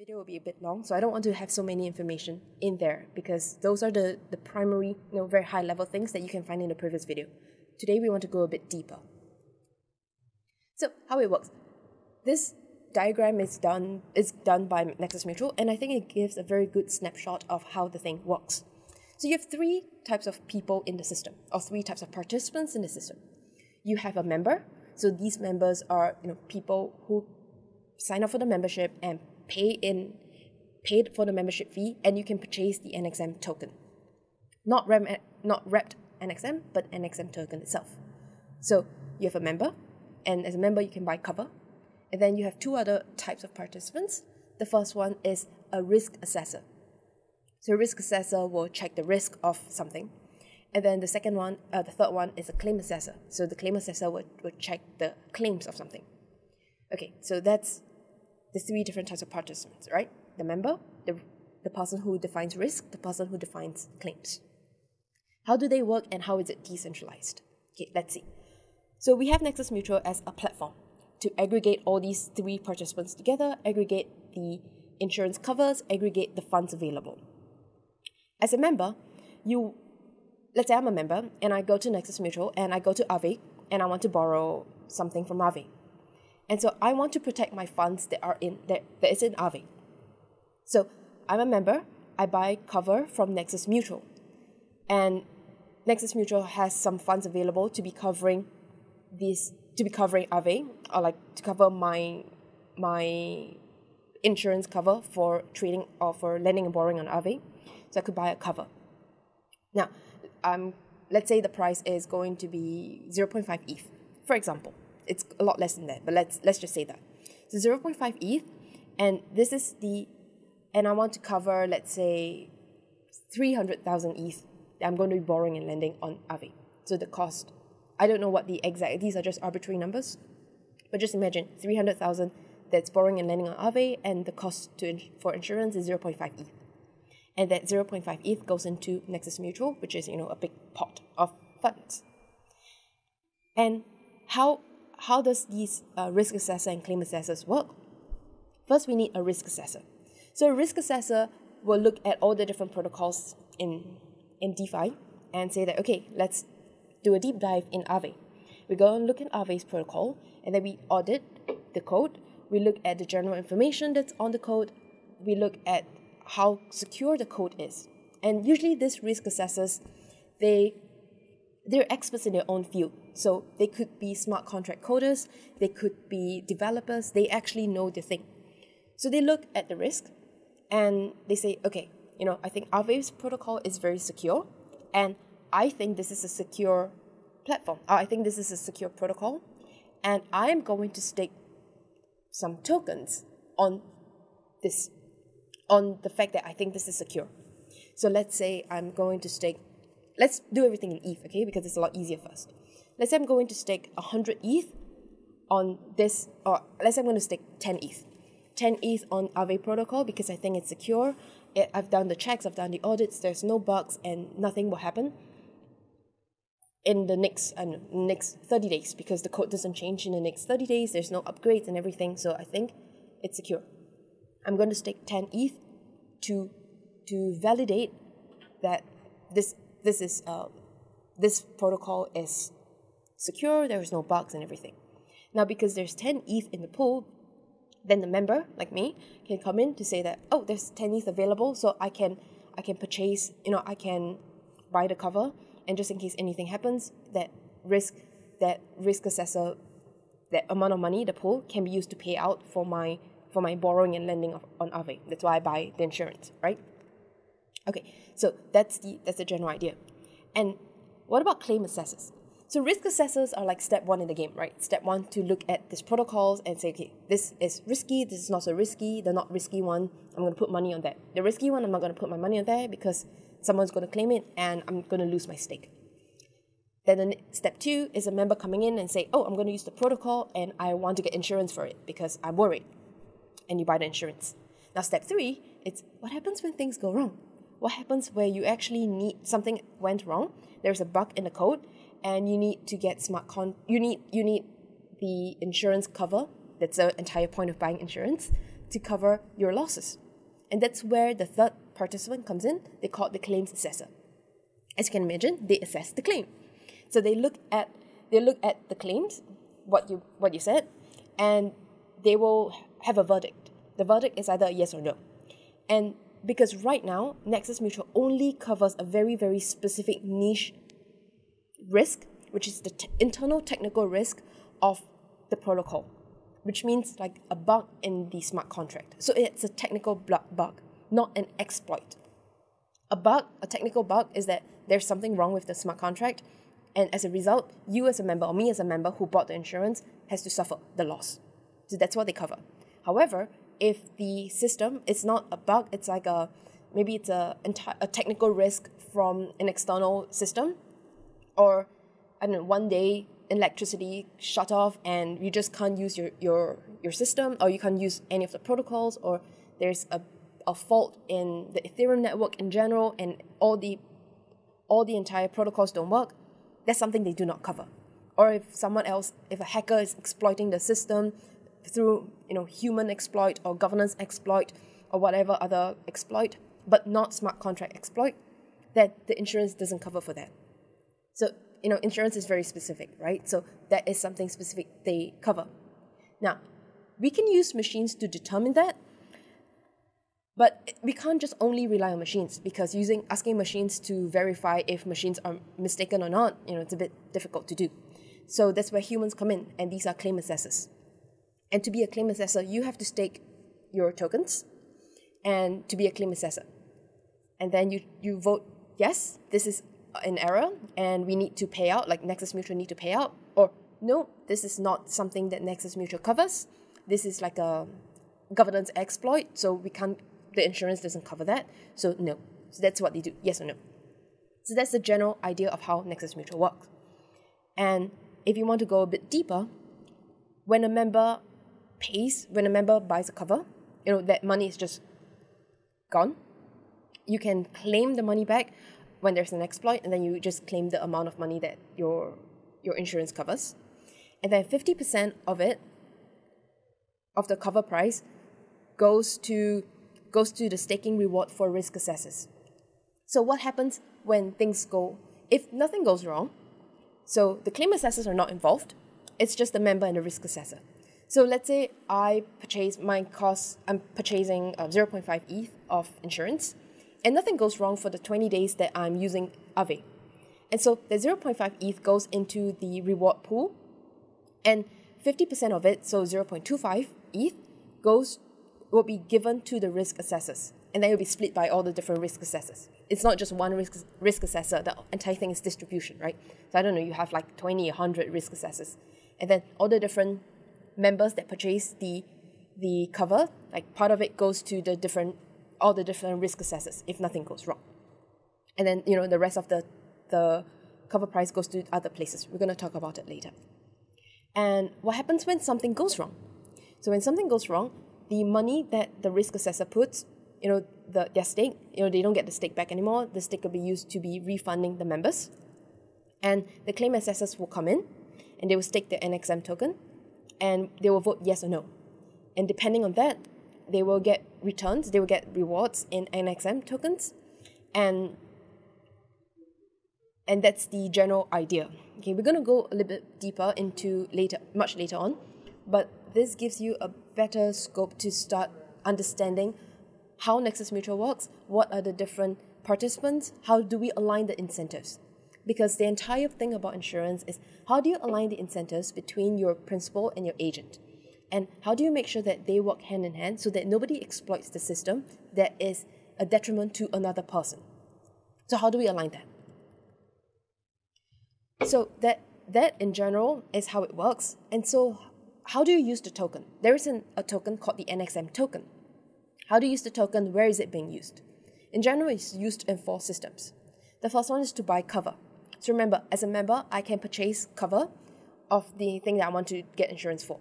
video will be a bit long, so I don't want to have so many information in there because those are the primary, very high level things that you can find in the previous video. Today we want to go a bit deeper. So how it works. This diagram is done by Nexus Mutual, and I think it gives a very good snapshot of how the thing works. So you have three types of people in the system, or three types of participants in the system. You have a member. So these members are people who sign up for the membership and paid for the membership fee, and you can purchase the NXM token. Not wrapped NXM, but NXM token itself. So you have a member, and as a member you can buy cover. And then you have two other types of participants. The first one is a risk assessor. So a risk assessor will check the risk of something. And then the third one is a claim assessor. So the claim assessor will check the claims of something. Okay, so that's the three different types of participants, right? The member, the person who defines risk, the person who defines claims. How do they work and how is it decentralized? Okay, let's see. So we have Nexus Mutual as a platform to aggregate all these three participants together, aggregate the insurance covers, aggregate the funds available. As a member, let's say I'm a member and I go to Nexus Mutual and I go to Aave and I want to borrow something from Aave. And so I want to protect my funds that is in Aave. So I'm a member, I buy cover from Nexus Mutual. And Nexus Mutual has some funds available to be covering Aave, or like to cover my insurance cover for trading or for lending and borrowing on Aave. So I could buy a cover. Now, let's say the price is going to be 0.5 ETH, for example. It's a lot less than that, but let's just say that. So 0.5 ETH, and and I want to cover, let's say, 300,000 ETH that I'm going to be borrowing and lending on Aave. So the cost, I don't know what these are just arbitrary numbers, but just imagine 300,000 that's borrowing and lending on Aave, and the cost for insurance is 0.5 ETH. And that 0.5 ETH goes into Nexus Mutual, which is, a big pot of funds. And how does these risk assessor and claim assessors work? First, we need a risk assessor. So a risk assessor will look at all the different protocols in DeFi and say that, okay, let's do a deep dive in Aave. We go and look at Aave's protocol, and then we audit the code. We look at the general information that's on the code. We look at how secure the code is. And usually these risk assessors, they're experts in their own field. So they could be smart contract coders, they could be developers, they actually know the thing. So they look at the risk and they say, okay, I think Aave's protocol is very secure, and I think this is a secure platform. I think this is a secure protocol, and I'm going to stake some tokens on the fact that I think this is secure. So let's say I'm going to stake, let's do everything in ETH, okay, because it's a lot easier first. Let's say I'm going to stake 100 ETH on this, or let's say I'm going to stake 10 ETH. 10 ETH on Aave protocol because I think it's secure. I've done the checks, I've done the audits, there's no bugs and nothing will happen in the next 30 days because the code doesn't change in the next 30 days, there's no upgrades and everything, so I think it's secure. I'm going to stake 10 ETH to validate that this protocol is secure, there is no bugs and everything. Now, because there's 10 ETH in the pool, then the member, like me, can come in to say that, oh, there's 10 ETH available, so I can purchase, I can buy the cover, and just in case anything happens, that risk assessor, that amount of money, the pool, can be used to pay out for my borrowing and lending on Aave. That's why I buy the insurance, right? Okay, so that's the general idea. And what about claim assessors? So risk assessors are like step one in the game, right? Step one to look at these protocols and say, okay, this is risky, this is not so risky, the not risky one, I'm going to put money on that. The risky one, I'm not going to put my money on there because someone's going to claim it and I'm going to lose my stake. Then step two is a member coming in and say, oh, I'm going to use the protocol and I want to get insurance for it because I'm worried. And you buy the insurance. Now step three, it's what happens when things go wrong? What happens where you actually need something went wrong? There's a bug in the code, and you need to get you need the insurance cover. That's the entire point of buying insurance, to cover your losses. And that's where the third participant comes in. They call it the claims assessor. As you can imagine, they assess the claim. So they look at the claims, what you said, and they will have a verdict. The verdict is either a yes or no. And because right now, Nexus Mutual only covers a very, very specific niche risk, which is the internal technical risk of the protocol, which means like a bug in the smart contract. So it's a technical bug, not an exploit. A technical bug is that there's something wrong with the smart contract, and as a result, you as a member or me as a member who bought the insurance has to suffer the loss. So that's what they cover. However, if the system is not a bug, it's like maybe it's a technical risk from an external system, or I don't know, one day electricity shut off and you just can't use your system, or you can't use any of the protocols, or there's a fault in the Ethereum network in general and all the entire protocols don't work, that's something they do not cover. Or if a hacker is exploiting the system through human exploit or governance exploit or whatever other exploit, but not smart contract exploit, that the insurance doesn't cover for that. So insurance is very specific, right? So that is something specific they cover. Now, we can use machines to determine that, but we can't just only rely on machines, because asking machines to verify if machines are mistaken or not, it's a bit difficult to do. So that's where humans come in, and these are claim assessors. And to be a claim assessor, you have to stake your tokens and to be a claim assessor. And then you vote, yes, this is an error and we need to pay out, like Nexus Mutual need to pay out, or no, this is not something that Nexus Mutual covers. This is like a governance exploit, so the insurance doesn't cover that, so no. So that's what they do, yes or no. So that's the general idea of how Nexus Mutual works. And if you want to go a bit deeper, when a member buys a cover, that money is just gone. You can claim the money back when there's an exploit, and then you just claim the amount of money that your insurance covers. And then 50% of the cover price goes to the staking reward for risk assessors. So what happens if nothing goes wrong? So the claim assessors are not involved. It's just the member and the risk assessor. So let's say I'm purchasing 0.5 ETH of insurance, and nothing goes wrong for the 20 days that I'm using Aave. And so the 0.5 ETH goes into the reward pool, and 50% of it, so 0.25 ETH, will be given to the risk assessors, and then it will be split by all the different risk assessors. It's not just one risk assessor, the entire thing is distribution, right? So I don't know, you have like 20, 100 risk assessors, and then all the different members that purchase the cover, like part of it goes to all the different risk assessors if nothing goes wrong. And then, the rest of the cover price goes to other places. We're going to talk about it later. And what happens when something goes wrong? So when something goes wrong, the money that the risk assessor puts, their stake, they don't get the stake back anymore. The stake will be used to be refunding the members. And the claim assessors will come in, and they will stake the NXM token, and they will vote yes or no. And depending on that, they will get returns, they will get rewards in NXM tokens, and that's the general idea. Okay, we're going to go a little bit deeper into much later on, but this gives you a better scope to start understanding how Nexus Mutual works, what are the different participants, how do we align the incentives. Because the entire thing about insurance is, how do you align the incentives between your principal and your agent? And how do you make sure that they work hand in hand so that nobody exploits the system that is a detriment to another person? So how do we align that? So that in general is how it works. And so how do you use the token? There is a token called the NXM token. How do you use the token? Where is it being used? In general, it's used in 4 systems. The first one is to buy cover. So remember, as a member, I can purchase cover of the thing that I want to get insurance for.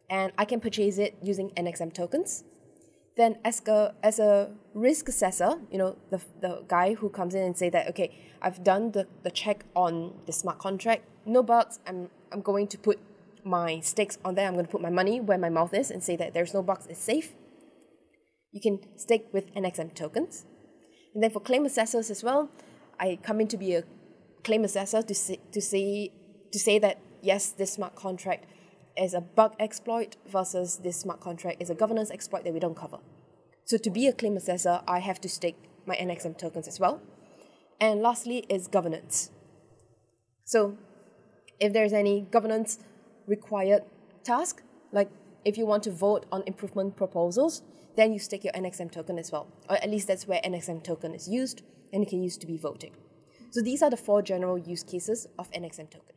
And I can purchase it using NXM tokens. Then as a risk assessor, the guy who comes in and say that, okay, I've done the check on the smart contract, no bugs, I'm going to put my stakes on there, I'm going to put my money where my mouth is and say that there's no bugs, it's safe. you can stake with NXM tokens. And then for claim assessors as well, I come in to be a claim assessor to say that yes, this smart contract is a bug exploit versus this smart contract is a governance exploit that we don't cover. So to be a claim assessor, I have to stake my NXM tokens as well. And lastly is governance. So if there's any governance required task, like if you want to vote on improvement proposals, then you stake your NXM token as well. Or at least that's where NXM token is used and it can use to be voting. So these are the 4 general use cases of NXM token.